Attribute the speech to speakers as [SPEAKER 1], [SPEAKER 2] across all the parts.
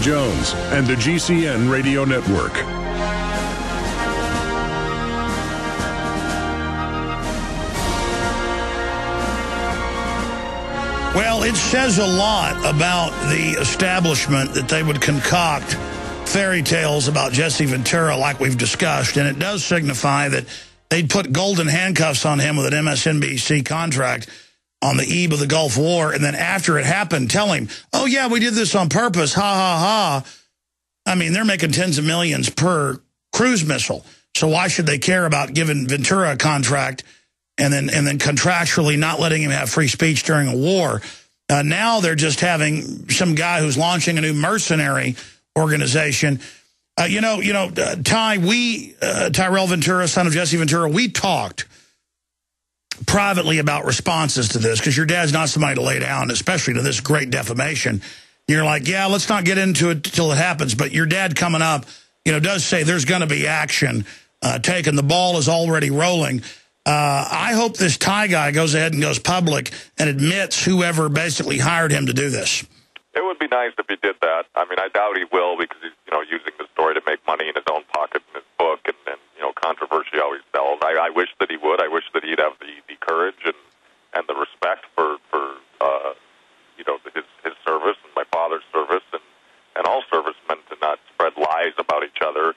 [SPEAKER 1] Jones and the GCN Radio Network.
[SPEAKER 2] Well, it says a lot about the establishment that they would concoct fairy tales about Jesse Ventura like we've discussed, and it does signify that they'd put golden handcuffs on him with an MSNBC contract on the eve of the Gulf War, and then after it happened, tell him, oh, yeah, we did this on purpose, ha, ha, ha. I mean, they're making tens of millions per cruise missile, so why should they care about giving Ventura a contract and then contractually not letting him have free speech during a war? Now they're just having some guy who's launching a new mercenary organization. Ty, Tyrell Ventura, son of Jesse Ventura, we talked privately about responses to this, because your dad's not somebody to lay down, especially to this great defamation. You're like, yeah, let's not get into it till it happens. But your dad coming up, does say there's going to be action taken. The ball is already rolling. I hope this Ty guy goes ahead and goes public and admits whoever basically hired him to do this.
[SPEAKER 3] It would be nice if he did that. I mean, I doubt he will, because he's, using the story to make money in his own pocket in his book, and controversy always sells. I wish that he would. I wish that he'd have the courage and the respect for his service and my father's service and all servicemen, to not spread lies about each other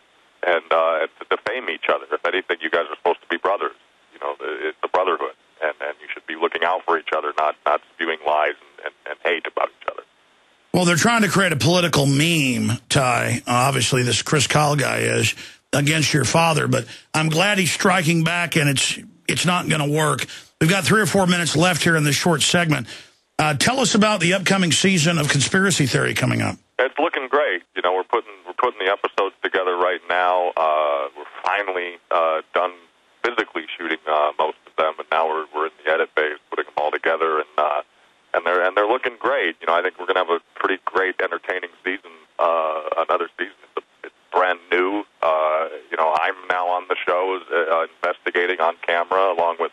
[SPEAKER 3] and to defame each other. If anything, you guys are supposed to be brothers. It's a brotherhood, and you should be looking out for each other, not spewing lies and hate about each other.
[SPEAKER 2] Well, they're trying to create a political meme, Ty. Obviously, this Chris Kyle guy is against your father, but I'm glad he's striking back, and it's not going to work. We've got 3 or 4 minutes left here in this short segment. Tell us about the upcoming season of Conspiracy Theory coming up.
[SPEAKER 3] It's looking great. We're putting the episodes together right now. We're finally done physically shooting most of them, and now we're in the edit phase, putting them all together, and they're looking great. I think we're going to have a pretty great, entertaining season. Another season. It's brand new. I'm now on the show investigating on camera, along with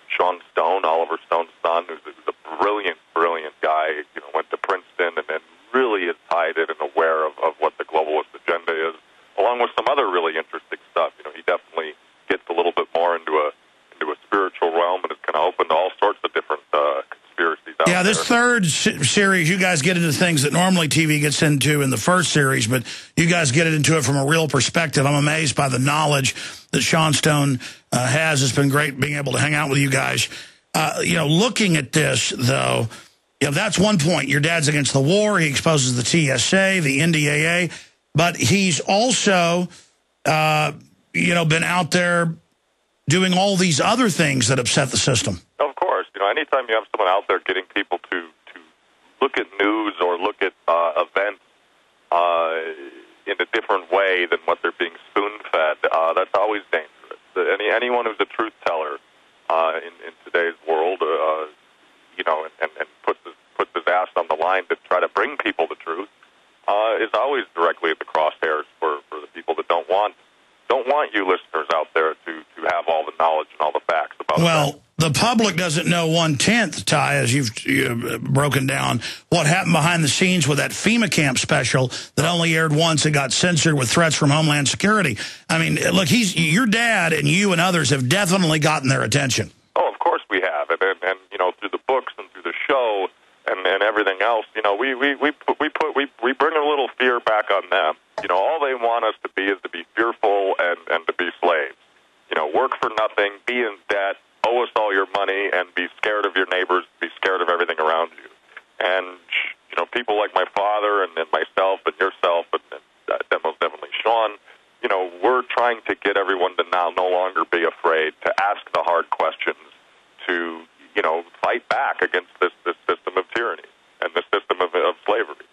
[SPEAKER 3] Sean Stone, Oliver Stone's son, who's a brilliant, brilliant guy. Went to Princeton and really is tied in and aware of what the globalist agenda is, along with some other really interesting stuff. He definitely gets a little bit more into a spiritual realm, and it's kind of open to all sorts of different conspiracies out there.
[SPEAKER 2] Yeah, this third series, you guys get into things that normally TV gets into in the first series, but you guys get into it from a real perspective. I'm amazed by the knowledge that Sean Stone has. It's been great being able to hang out with you guys. Looking at this, though, that's one point. Your dad's against the war. He exposes the TSA, the NDAA, but he's also, been out there doing all these other things that upset the system.
[SPEAKER 3] Of course. Anytime you have someone out there getting people to look at news or look at events in a different way than what they're being spoon-fed, that's always dangerous. Anyone who's a truth teller in today's world, and puts his ass on the line to try to bring people the truth, is always directly at the crosshairs for the people that don't want you listeners out there to have all the knowledge and all the facts about it.
[SPEAKER 2] Well, the public doesn't know 1/10, Ty, as you've broken down, what happened behind the scenes with that FEMA camp special that only aired once and got censored with threats from Homeland Security. I mean, look, your dad and you and others have definitely gotten their attention.
[SPEAKER 3] Oh, of course we have, and through the books and through the show and everything else, we bring a little fear back on them. All they want us to be is to be fearful and to be slaves. Work for nothing, be in debt, owe us all your money, and be scared of your neighbors, be scared of everything around you. And, people like my father and myself and yourself and most definitely Sean, we're trying to get everyone to now no longer be afraid, to ask the hard questions, to, fight back against this system of tyranny and this system of slavery.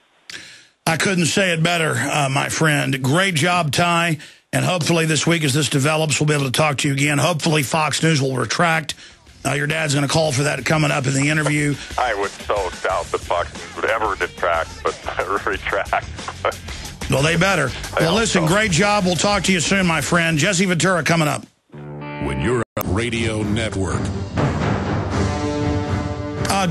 [SPEAKER 2] I couldn't say it better, my friend. Great job, Ty. And hopefully this week as this develops, we'll be able to talk to you again. Hopefully Fox News will retract. Your dad's going to call for that coming up in the interview.
[SPEAKER 3] I would so doubt that Fox News would ever retract.
[SPEAKER 2] Well, they better. Well, listen, great job. We'll talk to you soon, my friend. Jesse Ventura coming up.
[SPEAKER 1] When you're a radio network.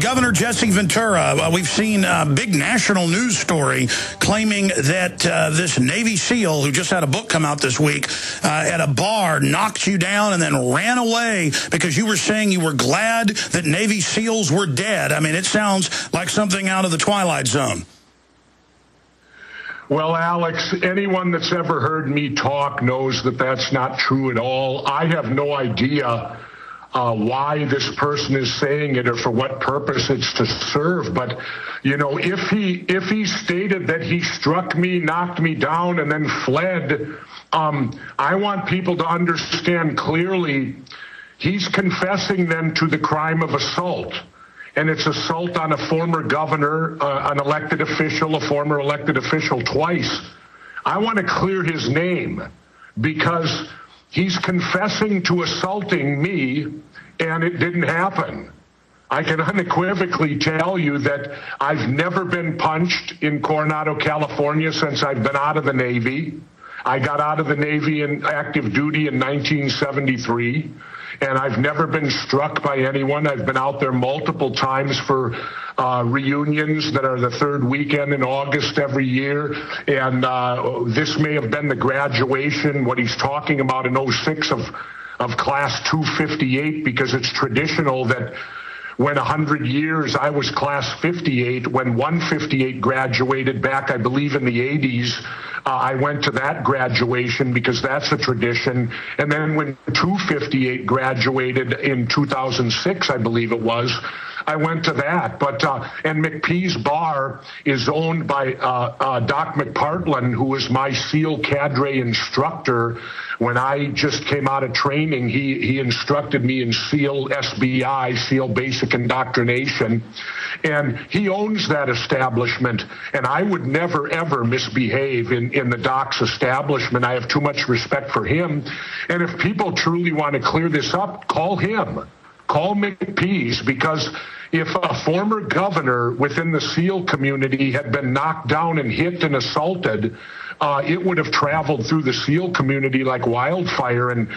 [SPEAKER 2] Governor Jesse Ventura, we've seen a big national news story claiming that this Navy SEAL, who just had a book come out this week, at a bar knocked you down and then ran away because you were saying you were glad that Navy SEALs were dead. I mean, it sounds like something out of the Twilight Zone.
[SPEAKER 4] Well, Alex, anyone that's ever heard me talk knows that that's not true at all. I have no idea why this person is saying it or for what purpose it's to serve. But, you know, if he stated that he struck me, knocked me down, and then fled, I want people to understand clearly he's confessing then to the crime of assault. And it's assault on a former governor, an elected official, a former elected official twice. I want to clear his name because he's confessing to assaulting me, and it didn't happen. I can unequivocally tell you that I've never been punched in Coronado, California since I've been out of the Navy. I got out of the Navy in active duty in 1973. And I've never been struck by anyone. I've been out there multiple times for reunions that are the third weekend in August every year. And this may have been the graduation, what he's talking about in 06 of class 258, because it's traditional that when 100 years, I was class 58. When 158 graduated back, I believe in the 80s, I went to that graduation because that's a tradition. And then when 258 graduated in 2006, I believe it was, I went to that. But and McPee's Bar is owned by Doc McPartland, who was my SEAL cadre instructor. When I just came out of training, he instructed me in SEAL SBI, SEAL Basic Indoctrination. And he owns that establishment. And I would never, ever misbehave in the Doc's establishment. I have too much respect for him. And if people truly want to clear this up, call him. Call McPee's, because if a former governor within the SEAL community had been knocked down and hit and assaulted, it would have traveled through the SEAL community like wildfire. And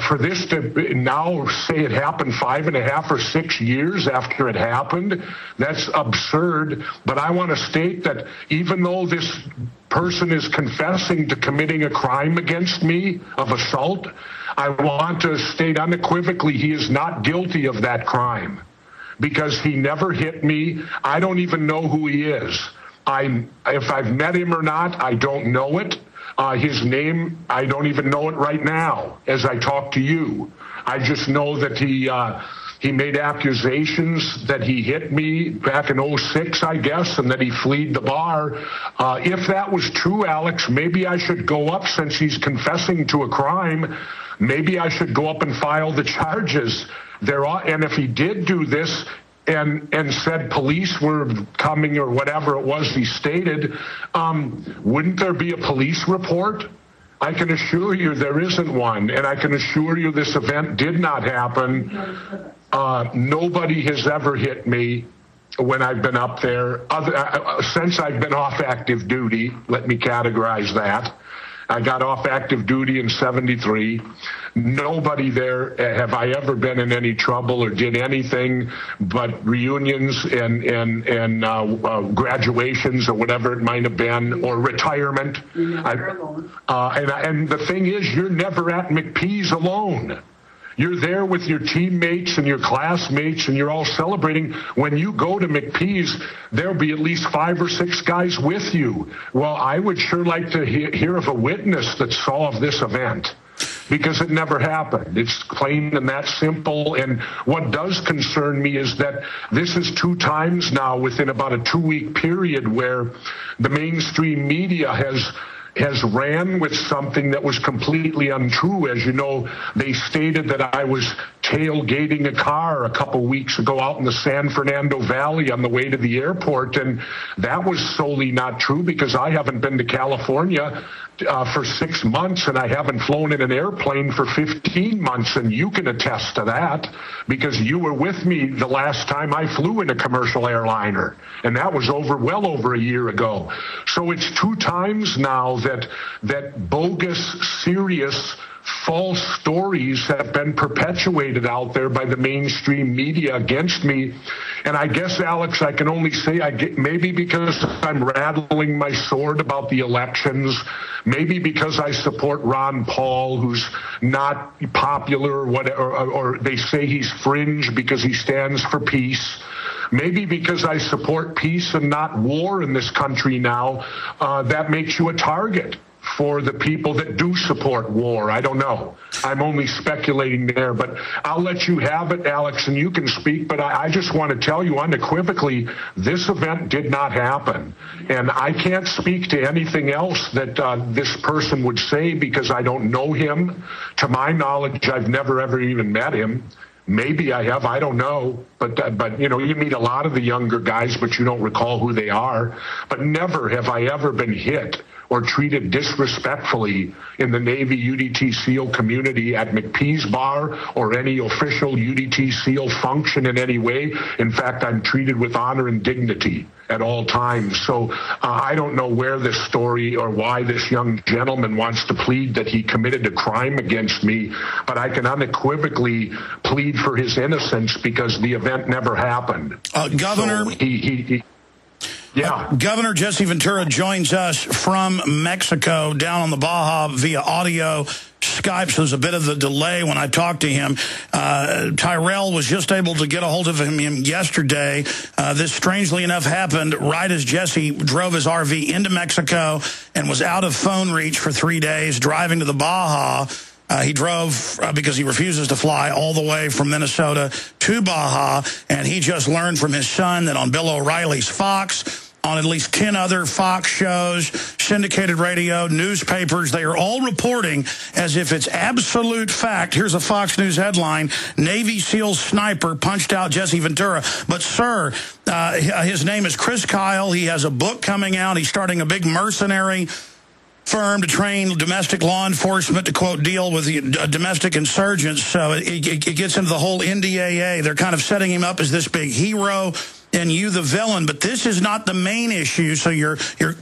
[SPEAKER 4] for this to now say it happened 5.5 or 6 years after it happened, that's absurd. But I want to state that even though this person is confessing to committing a crime against me of assault, I want to state unequivocally he is not guilty of that crime because he never hit me. I don't even know who he is. If I've met him or not, I don't know it. His name, I don't even know it right now as I talk to you. I just know that he made accusations that he hit me back in 06, I guess, and that he fled the bar. If that was true, Alex, maybe I should go up, since he's confessing to a crime, maybe I should go up and file the charges. And if he did do this and said police were coming or whatever it was he stated, wouldn't there be a police report? I can assure you there isn't one, and I can assure you this event did not happen. Nobody has ever hit me when I've been up there, since I've been off active duty. Let me categorize that. I got off active duty in 73. Nobody there have I ever been in any trouble or did anything but reunions and graduations or whatever it might have been, or retirement. And the thing is, you're never at McPee's alone. You're there with your teammates and your classmates, and you're all celebrating. When you go to McPee's, there'll be at least 5 or 6 guys with you. Well, I would sure like to hear of a witness that saw of this event, because it never happened. It's plain and that simple. And what does concern me is that this is 2 times now within about a 2-week period where the mainstream media has ran with something that was completely untrue. As you know, they stated that I was tailgating a car a couple weeks ago out in the San Fernando Valley on the way to the airport, and that was solely not true because I haven't been to California for 6 months, and I haven't flown in an airplane for 15 months, and you can attest to that because you were with me the last time I flew in a commercial airliner, and that was well over a year ago. So it's 2 times now that bogus, serious, false stories have been perpetuated out there by the mainstream media against me. And I guess, Alex, I can only say maybe because I'm rattling my sword about the elections, maybe because I support Ron Paul, who's not popular, or they say he's fringe because he stands for peace. Maybe because I support peace and not war in this country now, that makes you a target for the people that do support war. I don't know. I'm only speculating there, but I'll let you have it, Alex, and you can speak. But I just want to tell you unequivocally, this event did not happen. And I can't speak to anything else that this person would say because I don't know him. To my knowledge, I've never ever even met him. Maybe I have, I don't know. But you know, you meet a lot of the younger guys, but you don't recall who they are. But never have I ever been hit or treated disrespectfully in the Navy UDT SEAL community at McPee's Bar or any official UDT SEAL function in any way. In fact, I'm treated with honor and dignity at all times. So I don't know where this story or why this young gentleman wants to plead that he committed a crime against me, but I can unequivocally plead for his innocence because the event never happened.
[SPEAKER 2] Governor...
[SPEAKER 4] So yeah.
[SPEAKER 2] Governor Jesse Ventura joins us from Mexico down on the Baja via audio Skype, so there's a bit of a delay when I talked to him. Tyrell was just able to get a hold of him yesterday. This, strangely enough, happened right as Jesse drove his RV into Mexico and was out of phone reach for 3 days, driving to the Baja. He drove, because he refuses to fly, all the way from Minnesota to Baja, and he just learned from his son that on Bill O'Reilly's Fox, on at least 10 other Fox shows, syndicated radio, newspapers, they are all reporting as if it's absolute fact. Here's a Fox News headline: Navy SEAL sniper punched out Jesse Ventura. But, sir, his name is Chris Kyle. He has a book coming out. He's starting a big mercenary firm to train domestic law enforcement to, quote, deal with the domestic insurgents. So it gets into the whole NDAA. They're kind of setting him up as this big hero and you the villain, but this is not the main issue. So you're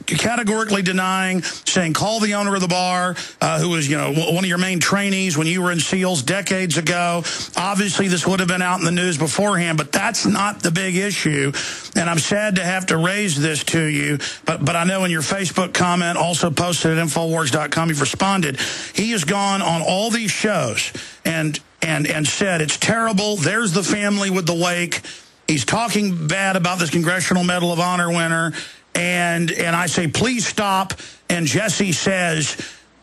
[SPEAKER 2] categorically denying, saying call the owner of the bar, who was, you know, one of your main trainees when you were in SEALs decades ago. Obviously, this would have been out in the news beforehand, but that's not the big issue. And I'm sad to have to raise this to you, but I know in your Facebook comment, also posted at Infowars.com, you've responded. He has gone on all these shows and said it's terrible. There's the family with the wake. He's talking bad about this Congressional Medal of Honor winner, and I say, please stop. And Jesse says,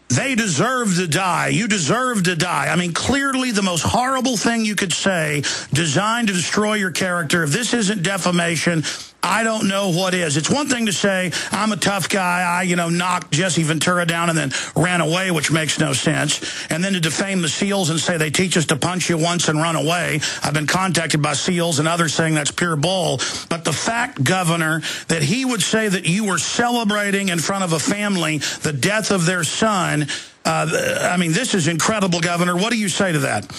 [SPEAKER 2] they deserve to die. You deserve to die. I mean, clearly the most horrible thing you could say, designed to destroy your character. If this isn't defamation, I don't know what is. It's one thing to say, I'm a tough guy, I, you know, knocked Jesse Ventura down and then ran away, which makes no sense. And then to defame the SEALs and say they teach us to punch you once and run away. I've been contacted by SEALs and others saying that's pure bull. But the fact, Governor, that he would say that you were celebrating in front of a family the death of their son, I mean, this is incredible, Governor. What do you say to that?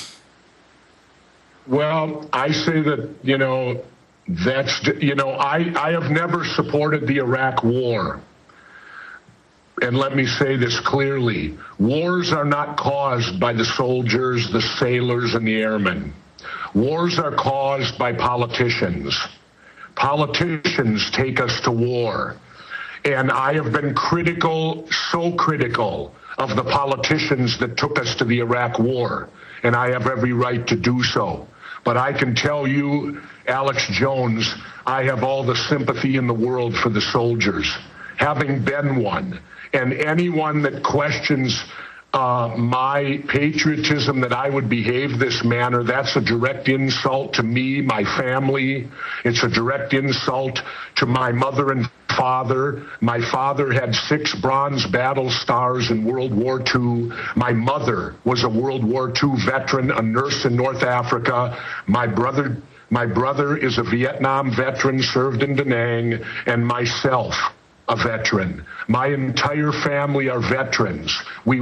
[SPEAKER 4] Well, I say that, you know, that's, you know, I have never supported the Iraq War. And let me say this clearly. Wars are not caused by the soldiers, the sailors, and the airmen. Wars are caused by politicians. Politicians take us to war. And I have been critical, so critical, of the politicians that took us to the Iraq War. And I have every right to do so. But I can tell you, Alex Jones, I have all the sympathy in the world for the soldiers, having been one. And anyone that questions my patriotism, that I would behave this manner, that's a direct insult to me, my family. It's a direct insult to my mother and father. My father had 6 bronze battle stars in World War II. My mother was a World War II veteran, a nurse in North Africa. My brother is a Vietnam veteran, served in Da Nang, and myself, a veteran. My entire family are veterans. We